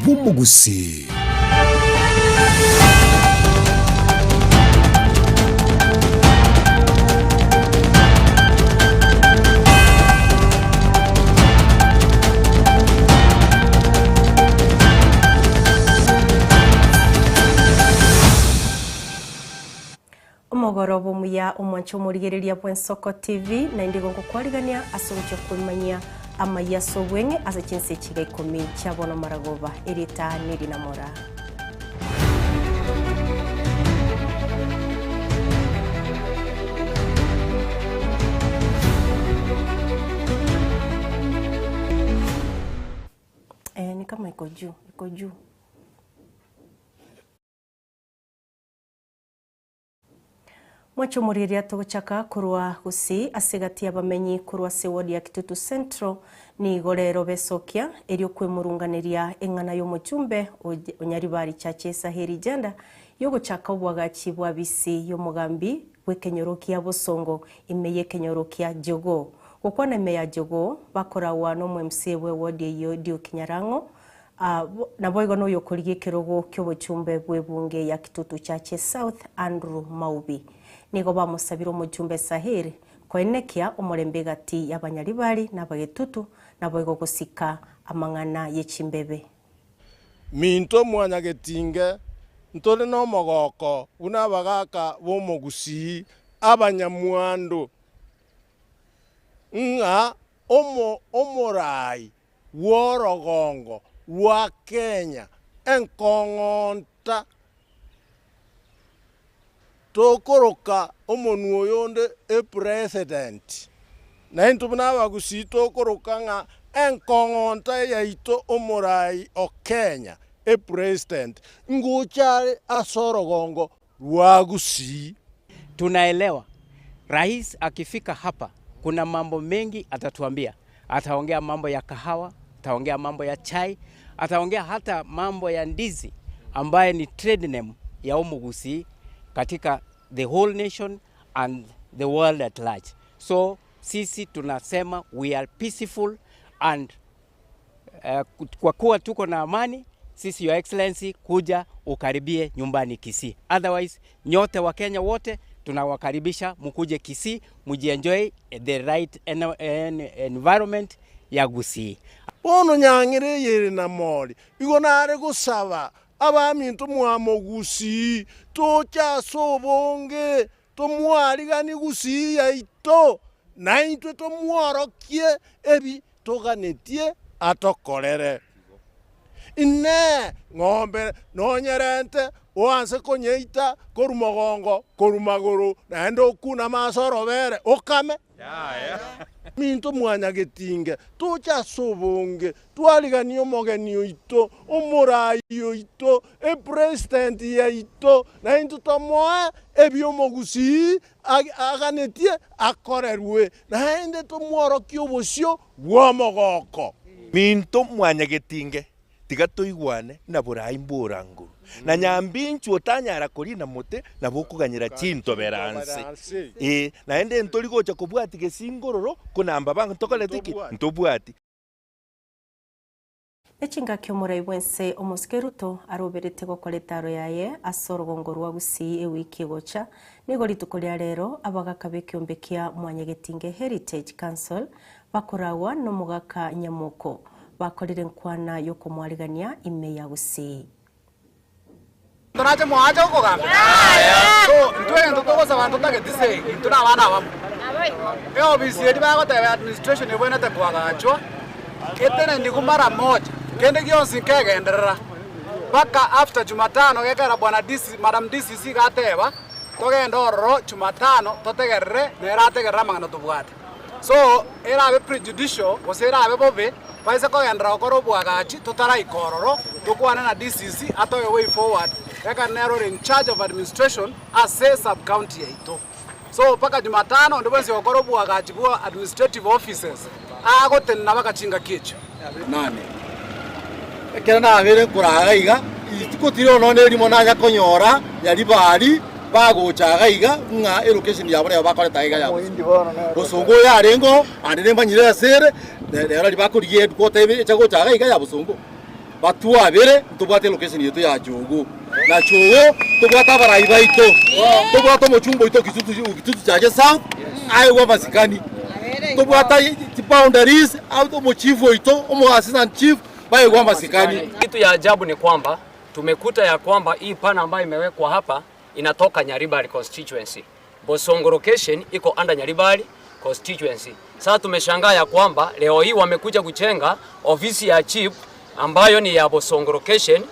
b'umugusi. Umugorobo muya umwancho murigereria bw'Ensoko TV na indigo kukwarigania asubije kumanya amayaso bwenge azakinse kiga 10 cyabona maragoba erita niri namora. Ni kama iko juu. Mwacho muriria tuguchaka kurwa gusi asigati abamenyi kurwa sewodi ya Kitutu Central ni igorero besokia erio kwemurunganiria engana yo muchumbe onyaribari chache saheri jenda yo guchaka ubwagachi bwa bisi yo mugambi wekenyorokia bosongo imeye kenyorokia jogo gukwana meya jogo bakorawa no MC we wodi yo dio Kinyarango na boigo no yokorige kirogo kyo buchumbe bwebunge ya Kitutu chache South Andrew Maubi nigo bamusabira umujumbe Saheri kwenekia umurembe gati y'abanyaribari n'abagetutu naboigo gusika amangana yechimbebe minto mwanyagetinge ntole no mogoko unabagaka bomugusi abanyamwando nga omorai worogongo wa Kenya enkongonta tokoroka omonu oyonde president na intubuna bagusi tokoroka nga enkongonta yaito omorai o Kenya president nguchare asorogongo wagusi. Tunaelewa rais akifika hapa kuna mambo mengi atatuambia. Ataongea mambo ya kahawa, ataongea mambo ya chai, ataongea hata mambo ya ndizi ambaye ni trade name ya umugusi katika the whole nation and the world at large. So sisi tunasema we are peaceful and kwa kuwa tuko na amani, sisi your excellency kuja ukaribie nyumbani Kisii. Otherwise nyote wa Kenya wote tunawakaribisha mukuje Kisii, mujienjoy the right environment ya Gusii. Ono nyangire yeri na mori igonare gusaba abamintu mwamogusi tocha sobonge tomwarigani Gusii yaito naitwe tomworokie ebi toganetie atokorere ine ngombe nonyerente oanse konyeita korumogongo korumaguru naendo kuna masorobere okame minto mwanyagetinge tocha sobonge twariganio mogenio ito omorai ito president yaito naintu tomoe ebyo mogusi aganetie akorerwe naende tomworokio bosio bwa mogoko minto mwanyagetinge tiga toigwane na burai mburangu na nyambinchu otanyara kuri na mote na bokuganyira chinto beranse naende ntori gocha kubwati gesingororo kunamba bang tokoletiki ntobwati echinga kyomurai bwense omoskeruto aroberete gokoretaro yaye asorogongo rwa Gusii ewiki gocha nigo litukolia rero abagakabe kyombekia mwanyagetinge Heritage Council bakorawa no mugaka Nyamuko bakorire nkwana yo kumwarigania ime ya Gusii. Tunache mwaje uko gambe. So ntwe ntokoza bantu tagetise intuna abana babo. Obisi edi bagotebe administration ebona takwagachwa. Ketene ndikumara moja. Kende gionsi kegenderera. Baka after Jumatano gekara bwana DC Madam DCC gateba togenda ororo Jumatano totegerere nerategerera mangano tubwate. So era abe prejudicial osera abe bobe paisa kogendera okoro bwagachi totara ikororo tukwana na DCC atoye way forward yaka nero in charge of administration as a sub county yaito. So paka Jumatano ndibwensi okoro bwagachi bwa administrative offices agotenna bakachinga kicho nane ekera na abere kuraga iga itikotiro none rimo nanya konyora yari bari bagochaga iga nga education yabone bakoreta iga yabo bosongo yarengo ande manyire sere rero libakuriye dukotebe echagochaga iga yabo songo batwabere tubate location yetu ya Chogo na Chogo tubata baraiba ito tubata mochumbo ito kitutu chaje south ayo kwa Masikani tubata boundaries au mochifu ito assistant chief bayo kwa Masikani. Kitu ya ajabu ni kwamba tumekuta ya kwamba hii pana ambayo imewekwa hapa inatoka Nyaribari constituency. Bosongo location iko under Nyaribari constituency. Sasa tumeshangaa ya kwamba leo hii wamekuja kuchenga ofisi ya chief ambayo ni ya Bosongo location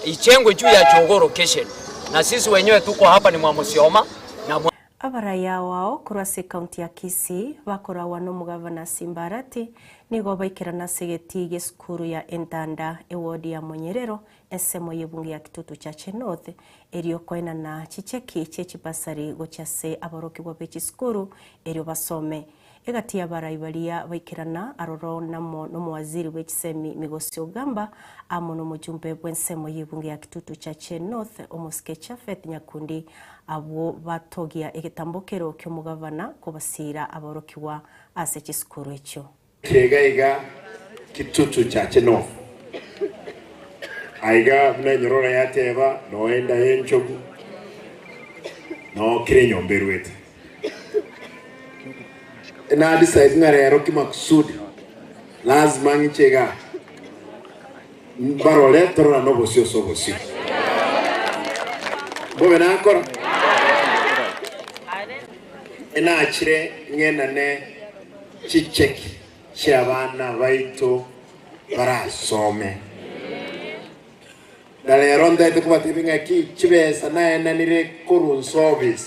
ichengwe juu ya Chogo location. Na sisi wenyewe tuko hapa ni Mwamusioma na abaraya wao kurase kaunti ya Kisii bakorawa n'umugavana Simbarati nigo baikirana segeti gesukuru ya Endanda ewodi ya Monyerero ensemo y'ebunge ya Kitutu Chache North eriyo koina na chicheki chechipasari gochase aboroki bwa bechiskuru eriyo basome egati ya baraibalia baikirana aroro namo n'umuwaziri w'ekisemi Migosi Ogamba amo n'umujumbe bw'ensemo y'ebunge ya Kitutu Chache North Omoske Chafet Nyakundi abo batogia egitambokero ky'omugavana kubasira aborokiwa ase chiskuru ekyo Kegaiga Kitutu Chache North aiga mnenyorora yateba noenda yenchogu no kirenyo mberwete na decide ngarero kimakusudi lazima ngichega barole torona no bosio so bosio bobena akora ena achire ngena ne chicheki cyabana baito barasome dalero ndete kubatibinga ki chibesa naye nanire kurun service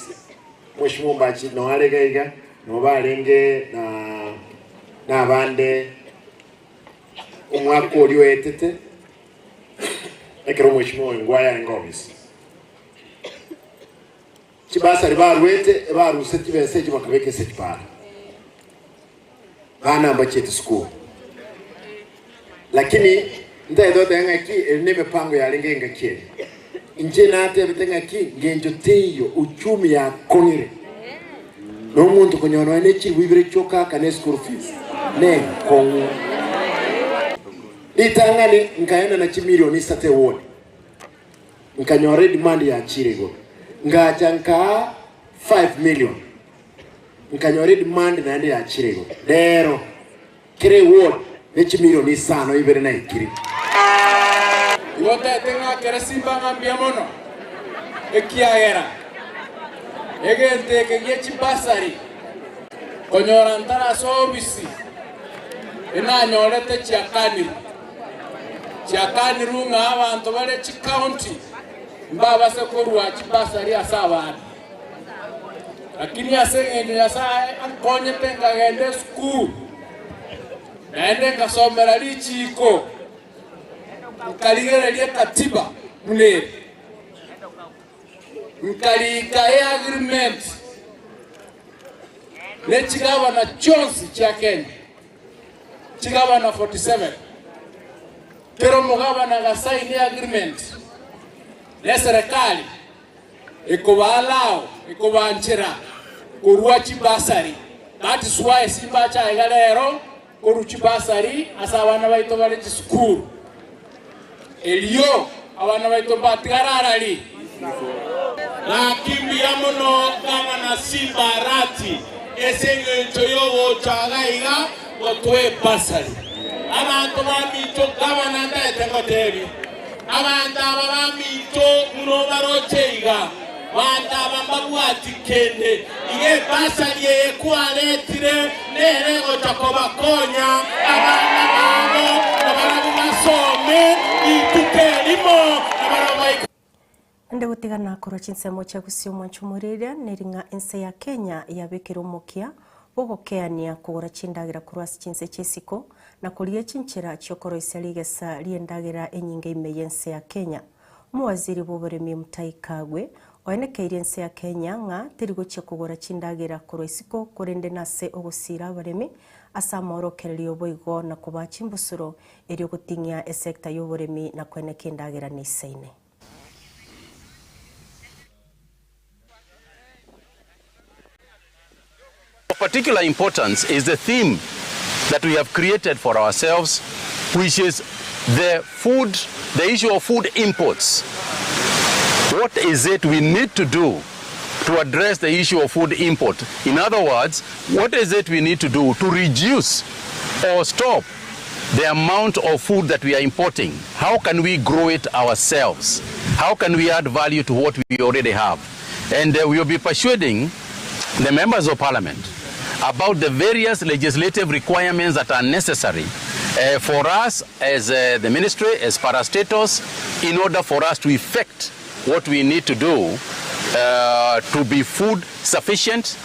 mushimumba chino alegaiga no balenge na bande umwako uri wetete ekero mushimo ngwaya ngobisi chibasa ribarwete baruse chibese chibakabeke sekipara bana mbachete school lakini ndedo denga ki elime pango ya lengenga ki inje nate betenga ki ngenjo teyo uchumi ya kongere no muntu kunyono ene chi wibire choka kane school fees ne kongo itangani nkaenda na chimilioni sate wodi nkanyore demand ya chirego ngachanka 5 million nkanyore demand na ndi ya chirego lero kire wodi ne chimilioni sano ibere na ikiri Iwota tenga kere simba ngambia mono ekiagera egente kegechi basari konyora ntara sobisi ina nyorete chiakani runga abantu bale chi county mbaba se korwa chi basari asabana lakini asengende yasaye akonye tenga gende school naende kasomera lichiko ukaligera katiba mule ukaliga agreement le chigaba na chonsi cha Kenya chigaba na 47 pero mugaba na gasaini agreement le serikali ikobalao ikobanchira kurwa chibasari that is why simba cha igalero kuru chibasari asabana baito bale school Elio abana baito batgararali lakini yamono kama na Simbarati esenge ntoyobo chagaiga otwe pasali abantu bamito kama na ndete ngoteri abantu abamito muno barocheiga wanda bambagwati kende ige pasali ekwaletire nere gotakoba konya abana babo abana basome itukelimo abana Nde gutigana koro chinsemo cha gusio mwanchumuriria neringa ense ya Kenya yabekero mokia bogokeania kugora chindagira kurwasi chinse chesiko na kulia chinchira chokoro isaligesa liendagira enyinge imeyense ya Kenya muwaziri b'uburemi Mutahi Kagwe oenekeire ense ya Kenya nga tirigoche kugora chindagira kurwesiko kurende nase ogusira abaremi asamorokererio boigo na kubacha imbusuro eri gutingia esekta y'uburemi na kweneka indagira niseine. Of particular importance is the theme that we have created for ourselves, which is the issue of food imports. What is it we need to do to address the issue of food import? In other words, what is it we need to do to reduce or stop the amount of food that we are importing? How can we grow it ourselves? How can we add value to what we already have? And we will be persuading the members of parliament about the various legislative requirements that are necessary for us as the ministry, as parastatals, in order for us to effect what we need to do to be food sufficient,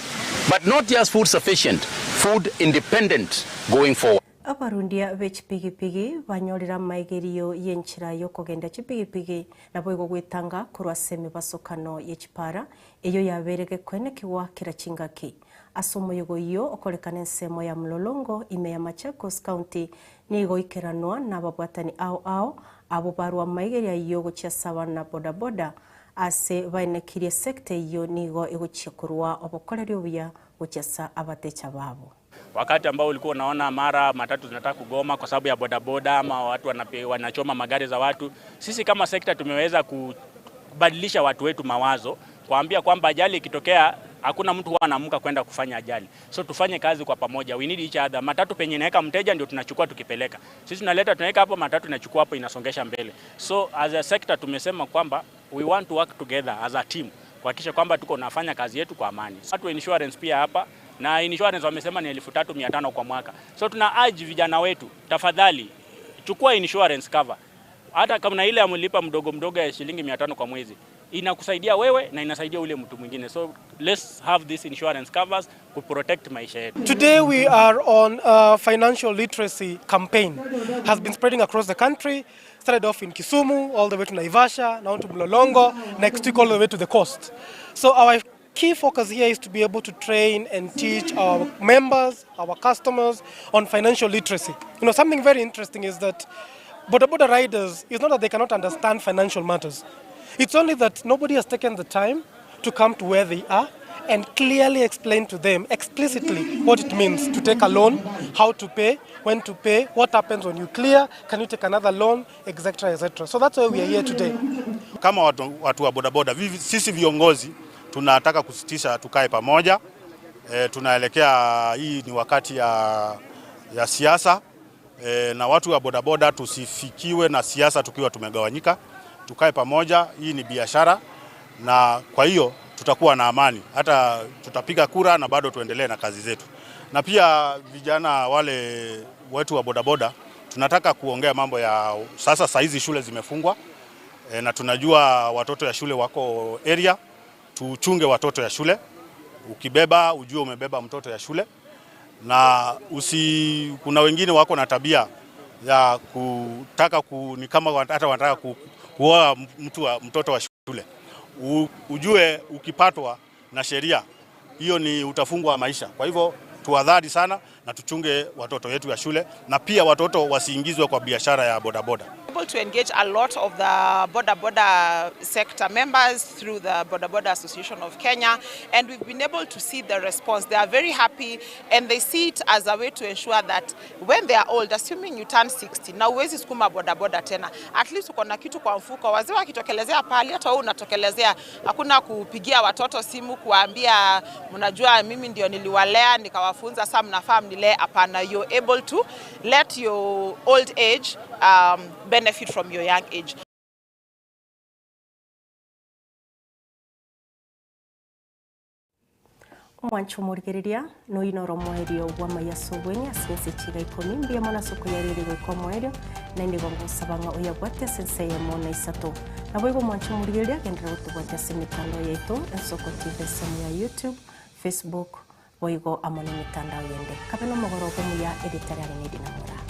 but not just food sufficient, food independent going forward. Abarundia bechipigipigi banyorera maigerio yenchira yokogenda chipigipigi nabo igogwitanga kurwa semi basokano yechipara eyo yaberege kwenekiwa kirachingaki asomo yogoyo okorekana nsemo ya Mlolongo ime ya Machakos County nigo ikeranwa nababwatani ao abo barwa maigeria yogo chia sawa na bodaboda ase bainekirie sekte iyo nigo egochia kurwa obokoreri obuya gochasa abatecha babo. Wakati ambao ulikuwa unaona mara matatu zinataka kugoma kwa sababu ya bodaboda ama watu wanachoma magari za watu, sisi kama sekta tumeweza kubadilisha watu wetu mawazo, kuambia kwamba ajali ikitokea hakuna mtu huwa anaamka kwenda kufanya ajali. So tufanye kazi kwa pamoja. We need each other. Matatu penye inaweka mteja ndio tunachukua tukipeleka. Sisi tunaweka hapo matatu inachukua hapo inasongesha mbele. So as a sector tumesema kwamba we want to work together as a team kuhakikisha kwamba tuko nafanya kazi yetu kwa amani. Watu insurance pia hapa na insurance wamesema ni 3,500 kwa mwaka. So tuna urge vijana wetu, tafadhali chukua insurance cover. Hata kama na ile amlipa mdogo ya shilingi 500 kwa mwezi, inakusaidia wewe na inasaidia ule mtu mwingine. So let's have this insurance covers to protect maisha yetu. Today we are on a financial literacy campaign. Has been spreading across the country. Started off in Kisumu, all the way to Naivasha, now to Mlolongo, next week all the way to the coast. So our key focus here is to be able to train and teach our members, our customers on financial literacy. You know, something very interesting is that boda riders, it's not that they cannot understand financial matters. It's only that nobody has taken the time to come to where they are and clearly explain to them explicitly what it means to take a loan, how to pay, when to pay, what happens when you clear, can you take another loan, etc., etc. So that's why we are here today. Kama watu wa bodaboda, sisi viongozi tunataka kusitisha tukae pamoja. Tunaelekea, hii ni wakati ya siasa, na watu wa bodaboda tusifikiwe na siasa tukiwa tumegawanyika. Tukae pamoja, hii ni biashara, na kwa hiyo tutakuwa na amani. Hata tutapiga kura na bado tuendelee na kazi zetu. Na pia vijana wale wetu wa bodaboda tunataka kuongea mambo ya sasa hizi shule zimefungwa, na tunajua watoto ya shule wako area. Tuchunge watoto ya shule. Ukibeba ujue umebeba mtoto ya shule, na kuna wengine wako na tabia ya kutaka ni kama hata wanataka kuoa mtoto wa shule. Ujue ukipatwa na sheria hiyo ni utafungwa maisha. Kwa hivyo tuadhari sana na tuchunge watoto yetu ya shule, na pia watoto wasiingizwe kwa biashara ya bodaboda. Able to engage a lot of the boda sector members through the Boda Association of Kenya, and we've been able to see the response. They are very happy and they see it as a way to ensure that when they are old, assuming you turn 60, na uwezi sukuma boda tena, at least uko na kitu kwa mfuko. Wazee wakitokelezea pale, hata wewe unatokelezea. Hakuna kupigia watoto simu kuambia mnajua mimi ndio niliwalea nikawafunza sasa mnafaa mnilee. Hapana, you're able to let your old age benefit from your young age. Mwancho murigiriria no inoro mwerio gwa mayasobweni asense chiga ikoni mbia mona soko yariri gwa mwerio na ndigo ngusabanga uya gwate sense ya mona isato nabo mwancho murigiriria gendera gutubwata semitando yetu ensoko TV semu ya YouTube, Facebook, boigo amone mitandao yende kabeno mogoro gomu ya editorial ni dinamura.